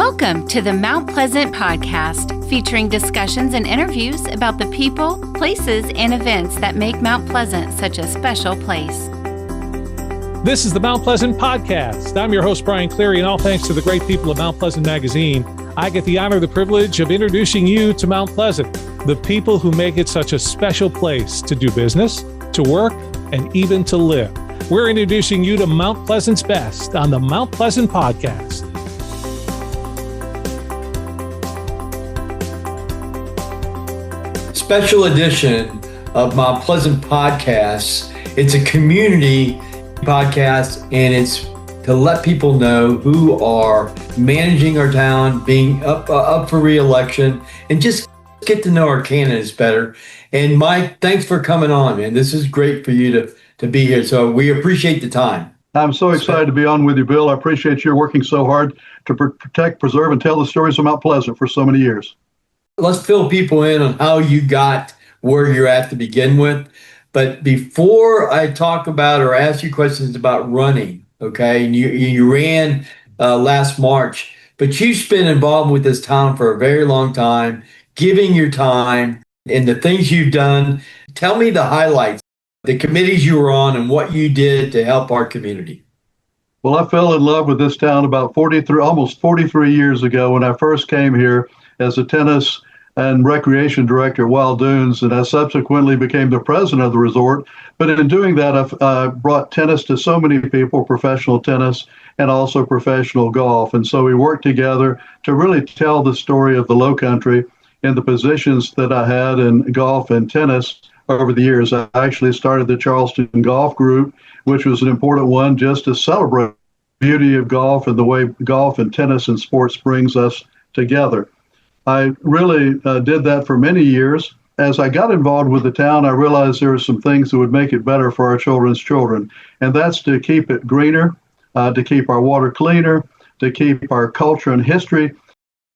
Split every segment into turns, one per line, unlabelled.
Welcome to the Mount Pleasant Podcast, featuring discussions and interviews about the people, places, and events that make Mount Pleasant such a special place.
This is the Mount Pleasant Podcast. I'm your host, Brian Cleary, and all thanks to the great people of Mount Pleasant Magazine, I get the honor, the privilege of introducing you to Mount Pleasant, the people who make it such a special place to do business, to work, and even to live. We're introducing you to Mount Pleasant's best on the Mount Pleasant Podcast.
Special edition of Mount Pleasant Podcasts. It's a community podcast, and it's to let people know who are managing our town, being up for re-election, and just get to know our candidates better. And Mike, thanks for coming on, man. This is great for you to be here. So we appreciate the time.
I'm so excited to be on with you, Bill. I appreciate you working so hard to protect, preserve, and tell the stories of Mount Pleasant for so many years. Let's
fill people in on how you got where you're at to begin with. But before I talk about or ask you questions about running, okay, and you ran last March, but you've been involved with this town for a very long time, giving your time and the things you've done. Tell me the highlights, the committees you were on and what you did to help our community.
Well, I fell in love with this town about almost 43 years ago when I first came here as a tennis and recreation director at Wild Dunes, and I subsequently became the president of the resort. But in doing that, I've brought tennis to so many people, professional tennis and also professional golf. And so we worked together to really tell the story of the Lowcountry and the positions that I had in golf and tennis over the years. I actually started the Charleston Golf Group, which was an important one just to celebrate the beauty of golf and the way golf and tennis and sports brings us together. I really did that for many years. As I got involved with the town, I realized there were some things that would make it better for our children's children. And that's to keep it greener, to keep our water cleaner, to keep our culture and history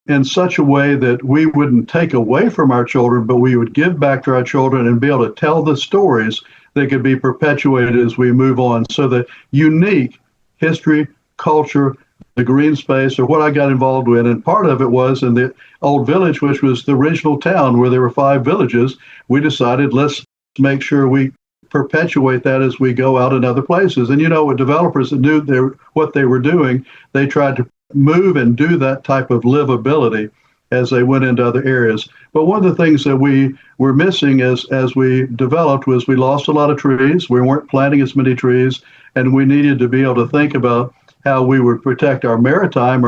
in such a way that we wouldn't take away from our children, but we would give back to our children and be able to tell the stories that could be perpetuated as we move on. So the unique history, culture, the green space, or what I got involved with, and part of it was in the old village, which was the original town where there were 5 villages. We decided, let's make sure we perpetuate that as we go out in other places. And with developers that knew what they were doing, they tried to move and do that type of livability as they went into other areas. But one of the things that we were missing as we developed was we lost a lot of trees. We weren't planting as many trees, and we needed to be able to think about how we would protect our maritime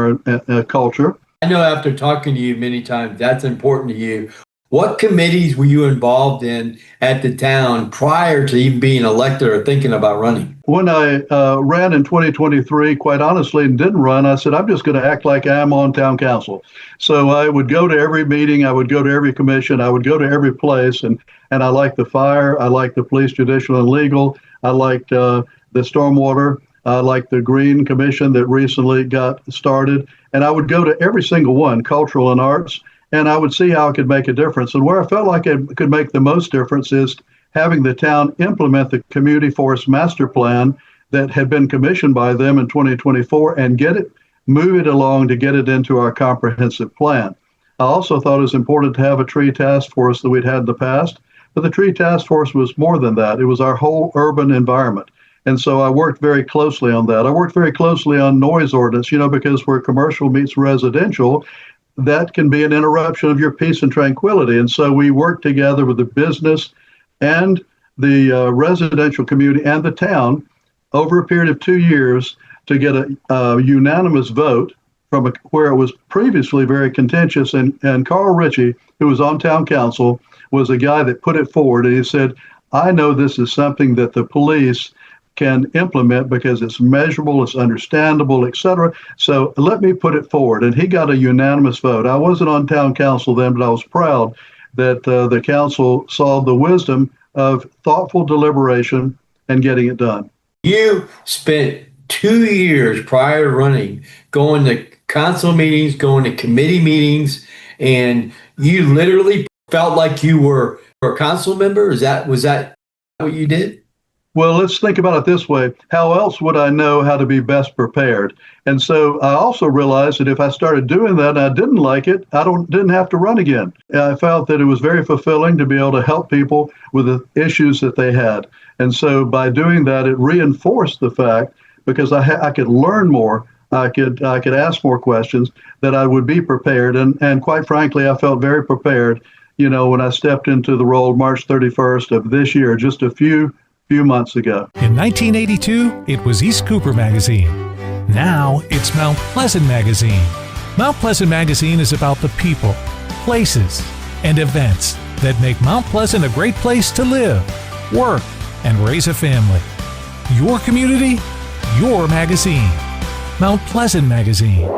culture.
I know after talking to you many times, that's important to you. What committees were you involved in at the town prior to even being elected or thinking about running?
When I ran in 2023, quite honestly, and didn't run, I said, I'm just going to act like I'm on town council. So I would go to every meeting, I would go to every commission, I would go to every place, and I liked the fire, I liked the police, judicial, and legal, I liked the stormwater, like the Green Commission that recently got started. And I would go to every single one, cultural and arts, and I would see how it could make a difference. And where I felt like it could make the most difference is having the town implement the Community Forest Master Plan that had been commissioned by them in 2024 and move it along to get it into our comprehensive plan. I also thought it was important to have a tree task force that we'd had in the past, but the tree task force was more than that. It was our whole urban environment. And so I worked very closely on that. I worked very closely on noise ordinance, because where commercial meets residential, that can be an interruption of your peace and tranquility. And so we worked together with the business and the residential community and the town over a period of 2 years to get a unanimous vote from where it was previously very contentious. And Carl Ritchie, who was on town council, was a guy that put it forward. And he said, I know this is something that the police can implement because it's measurable, it's understandable, etc. So let me put it forward. And he got a unanimous vote. I wasn't on town council then, but I was proud that the council saw the wisdom of thoughtful deliberation and getting it done.
You spent 2 years prior to running going to council meetings, going to committee meetings, and you literally felt like you were a council member? Was that what you did?
Well, let's think about it this way. How else would I know how to be best prepared? And so I also realized that if I started doing that and I didn't like it, didn't have to run again. I felt that it was very fulfilling to be able to help people with the issues that they had. And so by doing that, it reinforced the fact, because I could learn more, I could ask more questions, that I would be prepared. And quite frankly, I felt very prepared, when I stepped into the role March 31st of this year, just a few months ago.
In 1982, it was East Cooper Magazine. Now it's Mount Pleasant Magazine. Mount Pleasant Magazine is about the people, places, and events that make Mount Pleasant a great place to live, work, and raise a family. Your community, your magazine. Mount Pleasant Magazine.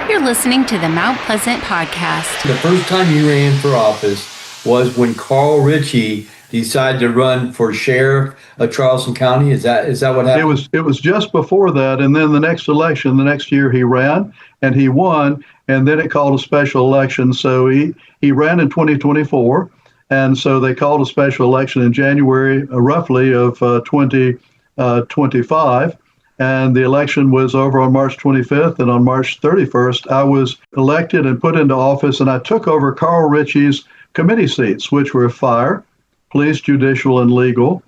You're listening to the Mount Pleasant Podcast.
The first time you ran for office was when Carl Ritchie decided to run for sheriff of Charleston County. Is that what happened?
It was just before that, and then the next election, the next year he ran and he won, and then it called a special election. So he ran in 2024, and so they called a special election in January, roughly of 2025. And the election was over on March 25th, and on March 31st, I was elected and put into office, and I took over Carl Ritchie's committee seats, which were fire, police, judicial, and legal.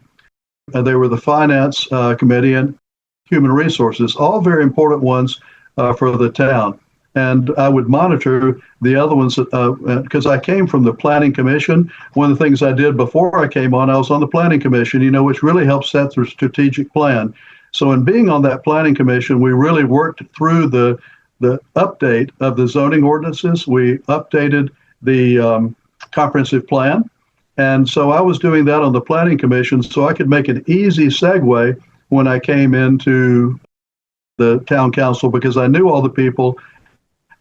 They were the finance committee and human resources, all very important ones for the town. And I would monitor the other ones because I came from the planning commission. One of the things I did before I came on, I was on the planning commission, which really helps set the strategic plan. So in being on that planning commission, we really worked through the update of the zoning ordinances. We updated the comprehensive plan. And so I was doing that on the planning commission so I could make an easy segue when I came into the town council, because I knew all the people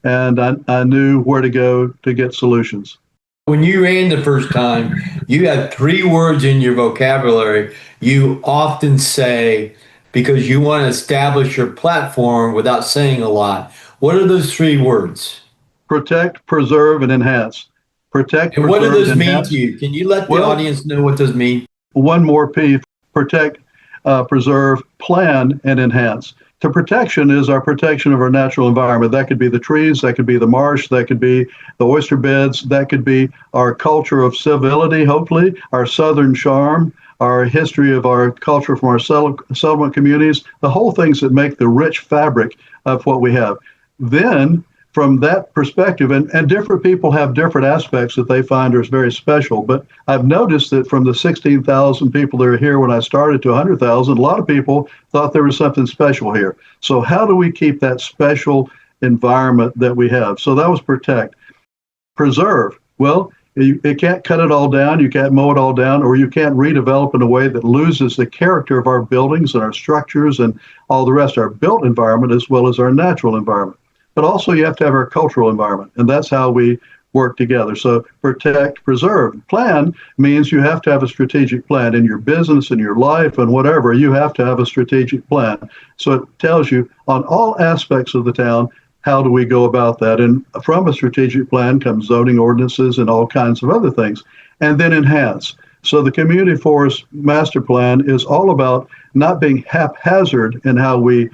and I knew where to go to get solutions.
When you ran the first time, you had 3 words in your vocabulary you often say because you want to establish your platform without saying a lot. What are those 3 words?
Protect, preserve, and enhance. Protect,
and what do those mean
enhance.
to you? Can you let the audience know what those mean?
One more piece: protect, preserve, plan, and enhance. The protection is our protection of our natural environment. That could be the trees, that could be the marsh, that could be the oyster beds, that could be our culture of civility, hopefully, our southern charm, our history of our culture from our settlement communities, the whole things that make the rich fabric of what we have. Then, from that perspective, and different people have different aspects that they find are very special, but I've noticed that from the 16,000 people that are here when I started to 100,000, a lot of people thought there was something special here. So how do we keep that special environment that we have? So that was protect. Preserve. Well, you can't cut it all down, you can't mow it all down, or you can't redevelop in a way that loses the character of our buildings and our structures and all the rest, our built environment as well as our natural environment. But also you have to have our cultural environment, and that's how we work together. So protect, preserve. Plan means you have to have a strategic plan in your business, in your life, and whatever. You have to have a strategic plan. So it tells you on all aspects of the town, how do we go about that? And from a strategic plan comes zoning ordinances and all kinds of other things. And then enhance. So the community forest master plan is all about not being haphazard in how we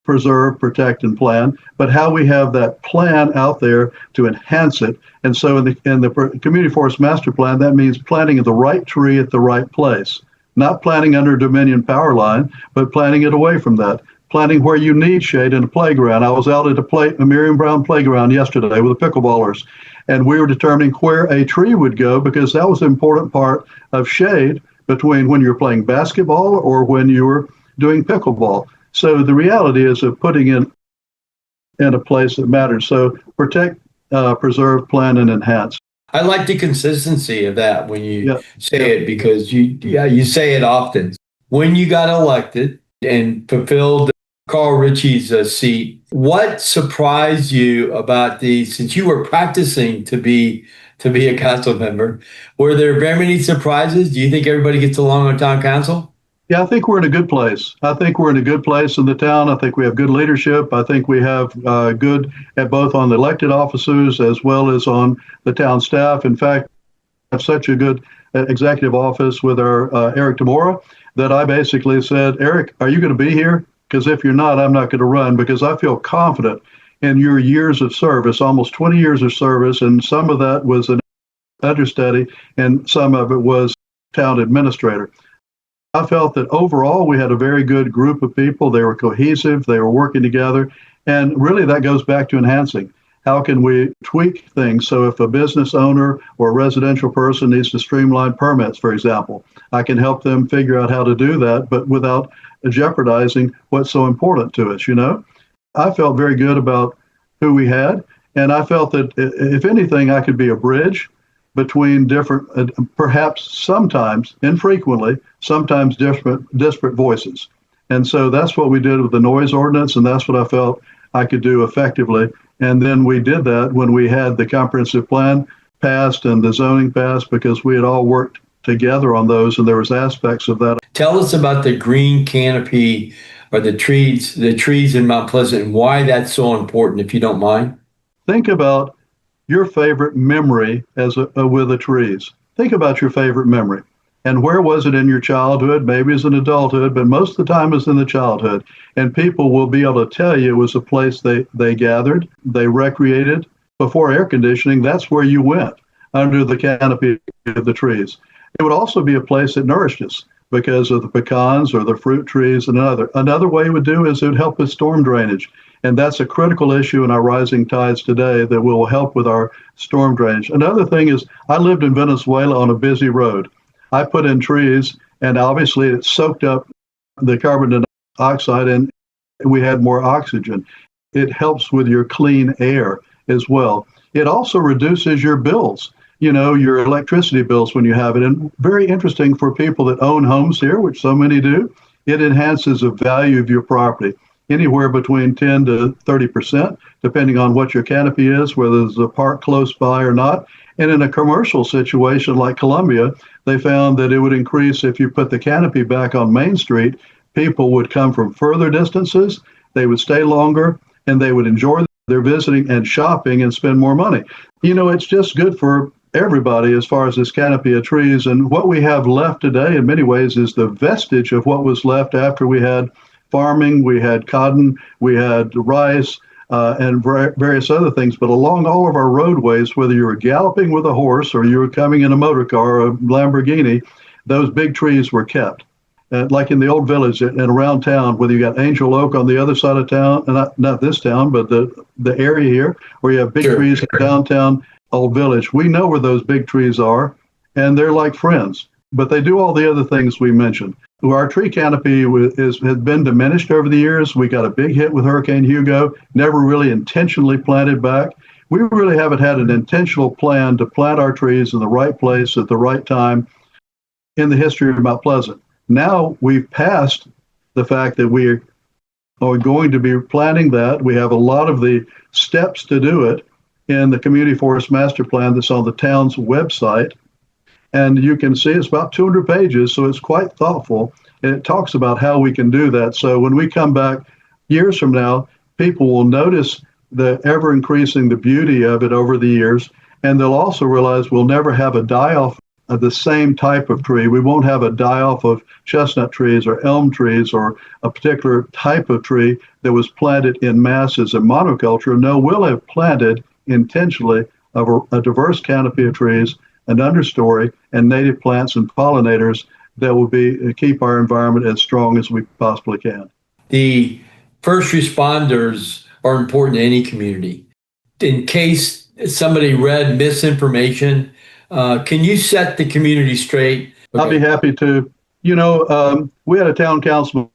preserve, protect, and plan, but how we have that plan out there to enhance it. And so in the community forest master plan, that means planting the right tree at the right place, not planting under Dominion power line, but planting it away from that, planting where you need shade in a playground. I was out at a Miriam Brown playground yesterday with the pickleballers, and we were determining where a tree would go because that was an important part of shade between when you're playing basketball or when you were doing pickleball. So the reality is of putting in a place that matters. So protect, preserve, plan, and enhance.
I like the consistency of that when you say it, because you say it often. When you got elected and fulfilled Carl Ritchie's seat, what surprised you about since you were practicing to be a council member, were there very many surprises? Do you think everybody gets along on town council?
Yeah, I think we're in a good place. I think we're in a good place in the town. I think we have good leadership. I think we have good at both on the elected officers as well as on the town staff. In fact, we have such a good executive office with our Eric Tamora, that I basically said, Eric, are you going to be here? Because if you're not, I'm not going to run, because I feel confident in your years of service, almost 20 years of service, and some of that was an understudy and some of it was town administrator. I felt that overall we had a very good group of people. They were cohesive, they were working together, and really that goes back to enhancing. How can we tweak things? So if a business owner or a residential person needs to streamline permits, for example, I can help them figure out how to do that, but without jeopardizing what's so important to us, I felt very good about who we had, and I felt that if anything, I could be a bridge between different, perhaps sometimes, infrequently, sometimes disparate voices. And so that's what we did with the noise ordinance, and that's what I felt I could do effectively. And then we did that when we had the comprehensive plan passed and the zoning passed, because we had all worked together on those, and there was aspects of that.
Tell us about the green canopy or the trees in Mount Pleasant, and why that's so important, if you don't mind.
Think about your favorite memory with the trees. Think about your favorite memory. And where was it in your childhood? Maybe it's in adulthood, but most of the time it's in the childhood. And people will be able to tell you it was a place they gathered, they recreated. Before air conditioning, that's where you went, under the canopy of the trees. It would also be a place that nourished us because of the pecans or the fruit trees. And another way it would do is it would help with storm drainage. And that's a critical issue in our rising tides today that will help with our storm drainage. Another thing is, I lived in Venezuela on a busy road. I put in trees, and obviously it soaked up the carbon dioxide, and we had more oxygen. It helps with your clean air as well. It also reduces your bills, your electricity bills when you have it. And very interesting for people that own homes here, which so many do, it enhances the value of your property, anywhere between 10 to 30%, depending on what your canopy is, whether there's a park close by or not. And in a commercial situation like Columbia, they found that it would increase if you put the canopy back on Main Street. People would come from further distances, they would stay longer, and they would enjoy their visiting and shopping and spend more money. It's just good for everybody as far as this canopy of trees. And what we have left today in many ways is the vestige of what was left after we had farming, we had cotton, we had rice, and various other things. But along all of our roadways, whether you were galloping with a horse or you were coming in a motor car or a Lamborghini, those big trees were kept. Like in the old village and around town, whether you got Angel Oak on the other side of town, not this town, but the area here, where you have big trees in downtown old village. We know where those big trees are, and they're like friends. But they do all the other things we mentioned. Our tree canopy has been diminished over the years. We got a big hit with Hurricane Hugo, never really intentionally planted back. We really haven't had an intentional plan to plant our trees in the right place at the right time in the history of Mount Pleasant. Now we've passed the fact that we are going to be planning that. We have a lot of the steps to do it in the Community Forest Master Plan that's on the town's website. And you can see it's about 200 pages, so it's quite thoughtful. And it talks about how we can do that. So when we come back years from now, people will notice the ever increasing the beauty of it over the years. And they'll also realize we'll never have a die-off of the same type of tree. We won't have a die-off of chestnut trees or elm trees or a particular type of tree that was planted in masses in monoculture. No, we'll have planted intentionally a diverse canopy of trees, an understory, and native plants and pollinators that will keep our environment as strong as we possibly can.
The first responders are important to any community. In case somebody read misinformation, can you set the community straight? Okay.
I'll be happy to. We had a town councilman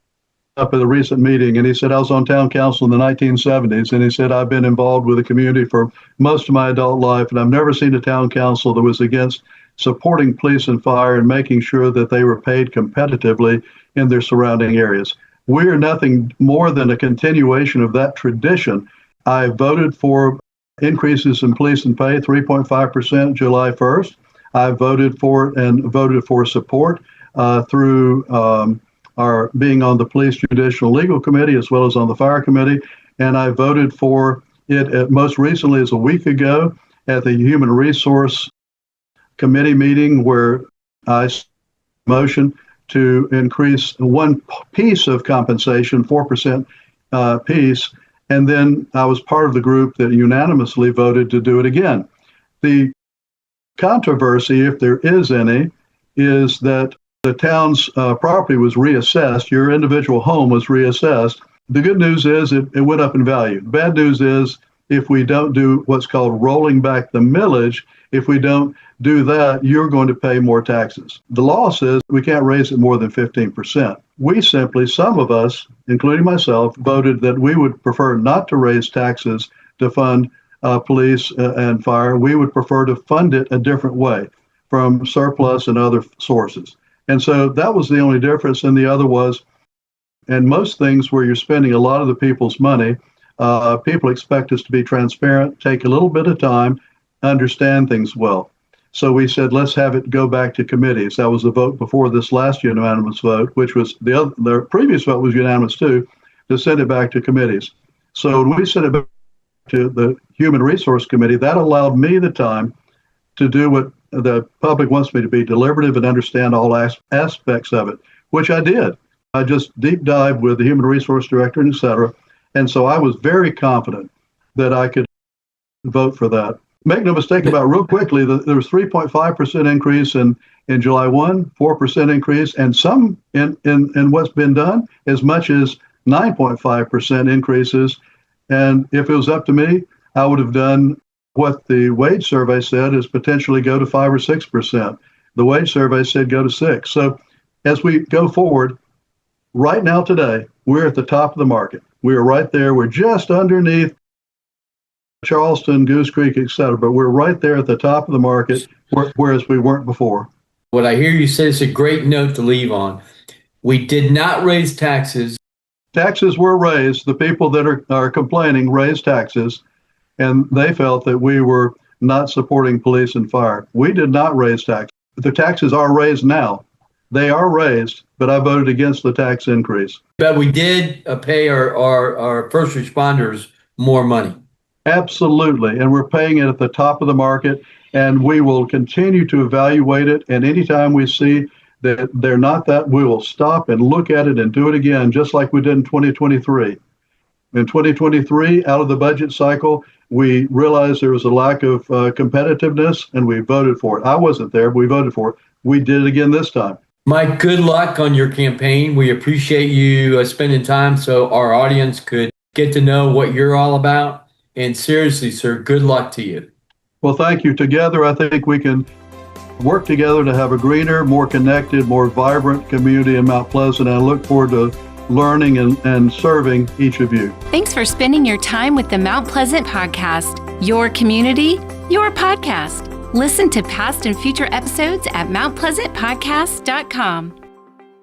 up at a recent meeting, and he said, I was on town council in the 1970s, and he said, I've been involved with the community for most of my adult life, and I've never seen a town council that was against supporting police and fire and making sure that they were paid competitively in their surrounding areas. We are nothing more than a continuation of that tradition. I voted for increases in police and pay, 3.5% July 1st. I voted for it and voted for support through our being on the Police Judicial Legal Committee as well as on the Fire Committee. And I voted for it most recently as a week ago at the Human Resource Committee meeting, where I motion to increase one piece of compensation, 4% piece, and then I was part of the group that unanimously voted to do it again. The controversy, if there is any, is that the town's property was reassessed. Your individual home was reassessed. The good news is it went up in value. The bad news is if we don't do what's called rolling back the millage, if we don't do that, you're going to pay more taxes. The law says we can't raise it more than 15%. We simply, some of us, including myself, voted that we would prefer not to raise taxes to fund police and fire. We would prefer to fund it a different way from surplus and other sources. And so that was the only difference. And the other was, and most things where you're spending a lot of the people's money, people expect us to be transparent, take a little bit of time, understand things well. So we said, let's have it go back to committees. That was the vote before this last unanimous vote, which was the previous vote was unanimous too, to send it back to committees. So when we sent it back to the Human Resource Committee, that allowed me the time to do what the public wants me to be, deliberative and understand all aspects of it, which I did. I just deep dived with the Human Resource Director, et cetera. And so I was very confident that I could vote for that. Make no mistake about it, real quickly, there was 3.5% increase in July 1, 4% increase, and some in what's been done, as much as 9.5% increases. And if it was up to me, I would have done what the wage survey said is potentially go to 5 or 6%. The wage survey said go to 6. So as we go forward, right now today, we're at the top of the market. We are right there. We're just underneath Charleston, Goose Creek, et cetera, but we're right there at the top of the market, whereas we weren't before.
What I hear you say is a great note to leave on. We did not raise taxes.
Taxes were raised. The people that are complaining raised taxes, and they felt that we were not supporting police and fire. We did not raise taxes. The taxes are raised now. They are raised, but I voted against the tax increase.
But we did pay our first responders more money.
Absolutely. And we're paying it at the top of the market, and we will continue to evaluate it. And anytime we see that they're not that, we will stop and look at it and do it again, just like we did in 2023. In 2023, out of the budget cycle, we realized there was a lack of competitiveness, and we voted for it. I wasn't there, but we voted for it. We did it again this time.
Mike, good luck on your campaign. We appreciate you spending time so our audience could get to know what you're all about. And seriously, sir, good luck to you.
Well, thank you. Together, I think we can work together to have a greener, more connected, more vibrant community in Mount Pleasant. And I look forward to learning and serving each of you.
Thanks for spending your time with the Mount Pleasant Podcast. Your community, your podcast. Listen to past and future episodes at mountpleasantpodcast.com.